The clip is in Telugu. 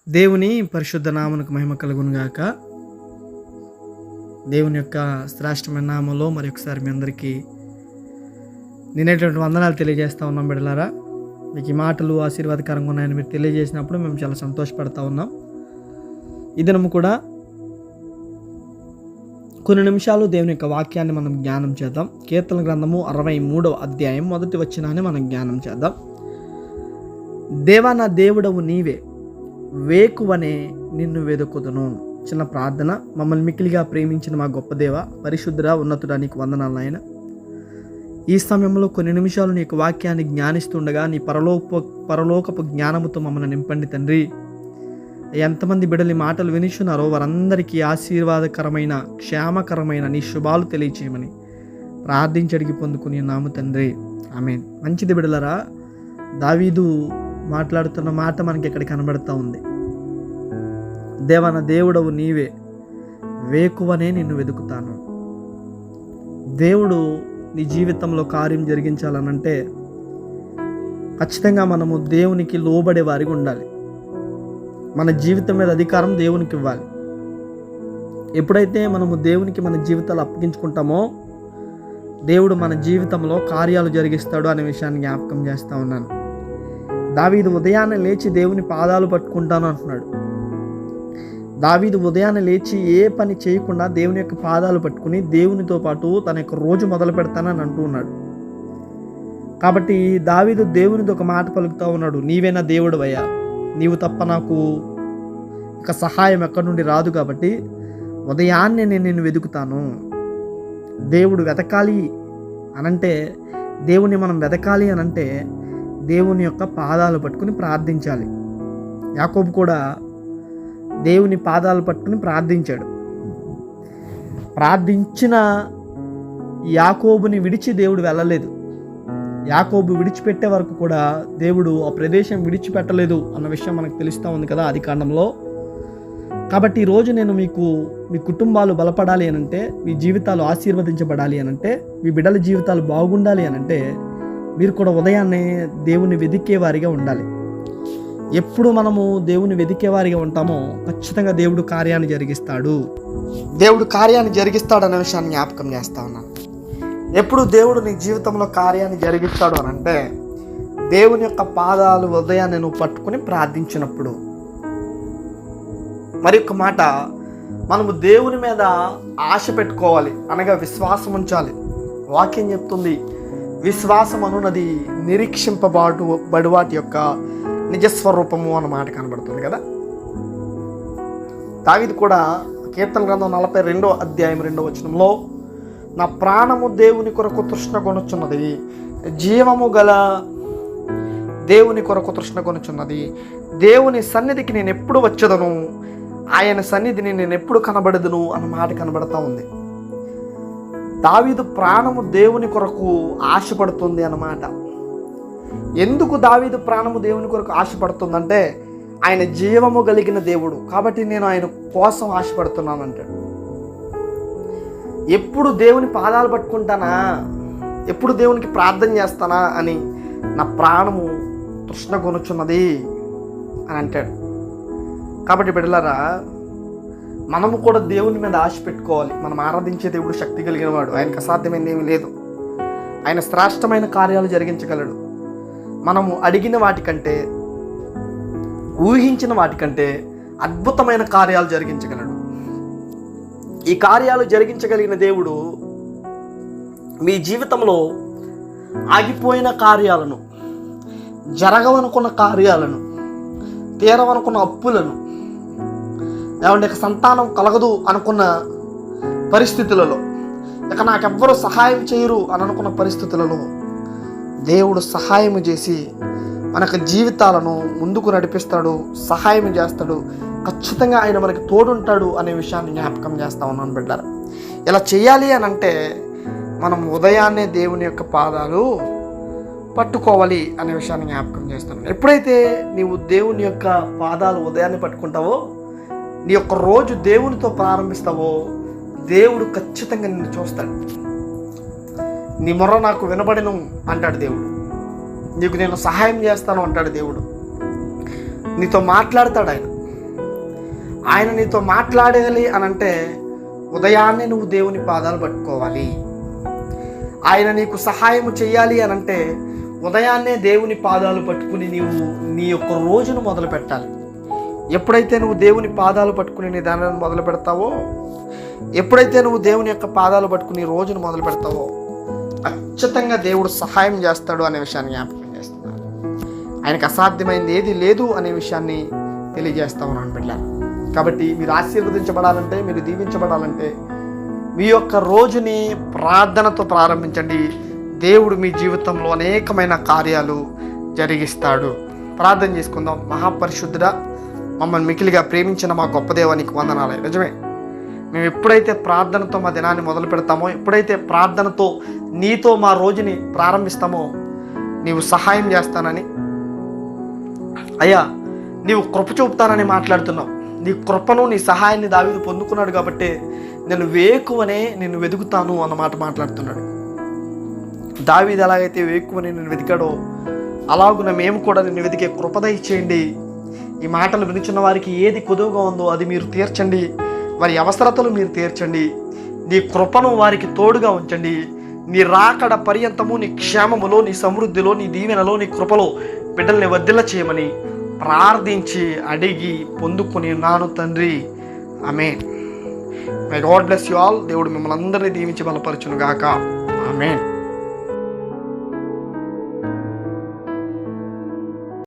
దేవుని పరిశుద్ధ నామమునకు మహిమ కలుగును గాక. దేవుని యొక్క శ్రేష్టమైన నామంలో మరి ఒకసారి మీ అందరికీ నేనేటువంటి వందనాలు తెలియజేస్తూ ఉన్నాం బిడ్డలారా. మీకు ఈ మాటలు ఆశీర్వాదకరంగా ఉన్నాయని మీరు తెలియజేసినప్పుడు మేము చాలా సంతోషపడతా ఉన్నాం. ఈ దినము కూడా కొన్ని నిమిషాలు దేవుని యొక్క వాక్యాన్ని మనం జ్ఞానం చేద్దాం. కీర్తన గ్రంథము 63వ అధ్యాయం 1వ వచనాన్ని మనం జ్ఞానం చేద్దాం. దేవా, నా దేవుడవు నీవే, వేకువనే నిన్ను వెదుకుదును. చిన్న ప్రార్థన. మమ్మల్ని మిక్కిలిగా ప్రేమించిన మా గొప్ప దేవ, పరిశుద్ధుడా, ఉన్నతుడా, నీకు వందనాలు నాయన. ఈ సమయంలో కొన్ని నిమిషాలు నీకు వాక్యాన్ని జ్ఞానిస్తుండగా నీ పరలోకపు జ్ఞానముతో మమ్మల్ని నింపండి తండ్రి. ఎంతమంది బిడ్డలు మాటలు వినిచున్నారో వారందరికీ ఆశీర్వాదకరమైన క్షేమకరమైన నీ శుభాలు తెలియచేయమని ప్రార్థించి అడిగి పొందుకుని నాము తండ్రి, ఆమేన్. మంచిది బిడ్డలరా, దావీదు మాట్లాడుతున్న మాట మనకి ఇక్కడ కనబడుతూ ఉంది. దేవా, నా దేవుడవు నీవే, వేకువనే నిన్ను వెతుకుతాను. దేవుడు నీ జీవితంలో కార్యం జరిగించాలనంటే ఖచ్చితంగా మనము దేవునికి లోబడే వారికి ఉండాలి. మన జీవితం మీద అధికారం దేవునికి ఇవ్వాలి. ఎప్పుడైతే మనము దేవునికి మన జీవితాలు అప్పగించుకుంటామో దేవుడు మన జీవితంలో కార్యాలు జరిగిస్తాడు అనే విషయాన్ని జ్ఞాపకం చేస్తూ ఉన్నాను. దావీదు ఉదయాన్నే లేచి దేవుని పాదాలు పట్టుకుంటాను అంటున్నాడు. దావీదు ఉదయాన్నే లేచి ఏ పని చేయకుండా దేవుని యొక్క పాదాలు పట్టుకుని దేవునితో పాటు తన యొక్క రోజు మొదలు పెడతానని అంటూ ఉన్నాడు. కాబట్టి దావీదు దేవునితో ఒక మాట పలుకుతూ ఉన్నాడు, నీవేనా దేవుడు అయ్యా, నీవు తప్ప నాకు ఇక సహాయం ఎక్కడి నుండి రాదు. కాబట్టి ఉదయాన్నే నేను నిన్ను వెతుకుతాను. దేవుడు వెతకాలి అనంటే, దేవుని మనం వెతకాలి అనంటే దేవుని యొక్క పాదాలు పట్టుకుని ప్రార్థించాలి. యాకోబు కూడా దేవుని పాదాలు పట్టుకుని ప్రార్థించాడు. ప్రార్థించిన యాకోబుని విడిచి దేవుడు వెళ్ళలేదు. యాకోబు విడిచిపెట్టే వరకు కూడా దేవుడు ఆ ప్రదేశం విడిచిపెట్టలేదు అన్న విషయం మనకు తెలుస్తూ ఉంది కదా ఆదికాండంలో. కాబట్టి ఈరోజు నేను మీకు మీ కుటుంబాలు బలపడాలి అనంటే, మీ జీవితాలు ఆశీర్వదించబడాలి అనంటే, మీ బిడ్డల జీవితాలు బాగుండాలి అనంటే మీరు కూడా ఉదయాన్నే దేవుని వెదికేవారిగా ఉండాలి. ఎప్పుడు మనము దేవుని వెదికేవారిగా ఉంటామో ఖచ్చితంగా దేవుడు కార్యాన్ని జరిగిస్తాడు. దేవుడు కార్యాన్ని జరిగిస్తాడు అనే విషయాన్ని జ్ఞాపకం చేస్తా ఉన్నాను. ఎప్పుడు దేవుడు నీ జీవితంలో కార్యాన్ని జరిగిస్తాడు అని అంటే దేవుని యొక్క పాదాలు ఉదయాన్నే నువ్వు పట్టుకుని ప్రార్థించినప్పుడు. మరి ఒక మాట, మనము దేవుని మీద ఆశ పెట్టుకోవాలి, అనగా విశ్వాసం ఉంచాలి. వాక్యం చెప్తుంది, విశ్వాసం అనున్నది నిరీక్షింపబడు వాటి యొక్క నిజస్వరూపము అన్న మాట కనబడుతుంది కదా. దావీదు కూడా కీర్తన గ్రంథం 42వ అధ్యాయం 2వ వచనంలో, నా ప్రాణము దేవుని కొరకు తృష్ణ కొనుచున్నది, జీవము గల దేవుని కొరకు తృష్ణ కొనుచున్నది, దేవుని సన్నిధికి నేను ఎప్పుడు వచ్చేదను, ఆయన సన్నిధిని నేను ఎప్పుడు కనబడదును అన్న మాట కనబడతా ఉంది. దావీదు ప్రాణము దేవుని కొరకు ఆశపడుతుంది అన్నమాట. ఎందుకు దావీదు ప్రాణము దేవుని కొరకు ఆశపడుతుందంటే ఆయన జీవము కలిగిన దేవుడు కాబట్టి నేను ఆయన కోసం ఆశపడుతున్నాను అంటాడు. ఎప్పుడు దేవుని పాదాలు పట్టుకుంటానా, ఎప్పుడు దేవునికి ప్రార్థన చేస్తానా అని నా ప్రాణము తృష్ణ కొనుచున్నది అని అంటాడు. కాబట్టి బిడ్డలారా, మనము కూడా దేవుని మీద ఆశ పెట్టుకోవాలి. మనం ఆరాధించే దేవుడు శక్తి కలిగిన వాడు, ఆయనకు అసాధ్యమైనది ఏమీ లేదు. ఆయన శ్రేష్టమైన కార్యాలు జరిగించగలడు. మనము అడిగిన వాటికంటే, ఊహించిన వాటికంటే అద్భుతమైన కార్యాలు జరిగించగలడు. ఈ కార్యాలు జరిగించగలిగిన దేవుడు మీ జీవితంలో ఆగిపోయిన కార్యాలను, జరగవనుకున్న కార్యాలను, తీరవనుకున్న అప్పులను, లేకుంటే ఇక సంతానం కలగదు అనుకున్న పరిస్థితులలో, ఇక నాకెవ్వరూ సహాయం చేయరు అని అనుకున్న పరిస్థితులలో దేవుడు సహాయం చేసి మనకు జీవితాలను ముందుకు నడిపిస్తాడు, సహాయం చేస్తాడు. ఖచ్చితంగా ఆయన మనకి తోడుంటాడు అనే విషయాన్ని జ్ఞాపకం చేస్తా ఉన్నాను బిడ్డారా. ఇలా చేయాలి అని అంటే మనం ఉదయాన్నే దేవుని యొక్క పాదాలు పట్టుకోవాలి అనే విషయాన్ని జ్ఞాపకం చేస్తాను. ఎప్పుడైతే నీవు దేవుని యొక్క పాదాలు ఉదయాన్నే పట్టుకుంటావో, నీ యొక్క రోజు దేవునితో ప్రారంభిస్తావో, దేవుడు ఖచ్చితంగా నిన్ను చూస్తాడు. నీ మొర్ర నాకు వినబడిను అంటాడు దేవుడు. నీకు నేను సహాయం చేస్తాను అంటాడు దేవుడు. నీతో మాట్లాడతాడు ఆయన. ఆయన నీతో మాట్లాడాలి అని అంటే ఉదయాన్నే నువ్వు దేవుని పాదాలు పట్టుకోవాలి. ఆయన నీకు సహాయం చేయాలి అని అంటే ఉదయాన్నే దేవుని పాదాలు పట్టుకుని నీవు నీ యొక్క రోజును మొదలు పెట్టాలి. ఎప్పుడైతే నువ్వు దేవుని పాదాలు పట్టుకుని నీ దానిని మొదలు పెడతావో, ఎప్పుడైతే నువ్వు దేవుని యొక్క పాదాలు పట్టుకుని రోజును మొదలు పెడతావో, ఖచ్చితంగా దేవుడు సహాయం చేస్తాడు అనే విషయాన్ని జ్ఞాపకం చేస్తున్నాను. ఆయనకు అసాధ్యమైంది ఏది లేదు అనే విషయాన్ని తెలియజేస్తా ఉన్నాను బిడ్డలారా. కాబట్టి మీరు ఆశీర్వదించబడాలంటే, మీరు దీవించబడాలంటే మీ యొక్క రోజుని ప్రార్థనతో ప్రారంభించండి. దేవుడు మీ జీవితంలో అనేకమైన కార్యాలు జరిగిస్తాడు. ప్రార్థన చేసుకుందాం. మహాపరిశుద్ధుడా, మమ్మల్ని మికిలిగా ప్రేమించిన మా గొప్ప దేవానికి వందనాలు. నిజమే, మేము ఎప్పుడైతే ప్రార్థనతో మా దినాన్ని మొదలు పెడతామో, ఎప్పుడైతే ప్రార్థనతో నీతో మా రోజుని ప్రారంభిస్తామో, నీవు సహాయం చేస్తానని, అయ్యా నీవు కృప చూపుతానని మాట్లాడుతున్నావు. నీ కృపను, నీ సహాయాన్ని దావీదు పొందుకున్నాడు కాబట్టి నేను వేకువనే నిన్ను వెతుకుతాను అన్నమాట మాట్లాడుతున్నాడు. దావీదు ఎలాగైతే వేకువని నిన్ను వెతికాడో అలాగున మేము కూడా నిన్ను వెతికే కృప దయచేయండి. ఈ మాటలు వినుచున్న వారికి ఏది కొదువుగా ఉందో అది మీరు తీర్చండి. వారి అవసరతలు మీరు తీర్చండి. నీ కృపను వారికి తోడుగా ఉంచండి. నీ రాకడ పర్యంతము నీ క్షేమములో, నీ సమృద్ధిలో, నీ దీవెనలో, నీ కృపలో బిడ్డల్ని వర్ధిల్ల చేయమని ప్రార్థించి అడిగి పొందుకొని నాను తండ్రి. ఆమేన్. May God bless you all. దేవుడు మిమ్మల్ని అందరినీ దీవించి బలపరచును గాక. ఆమేన్.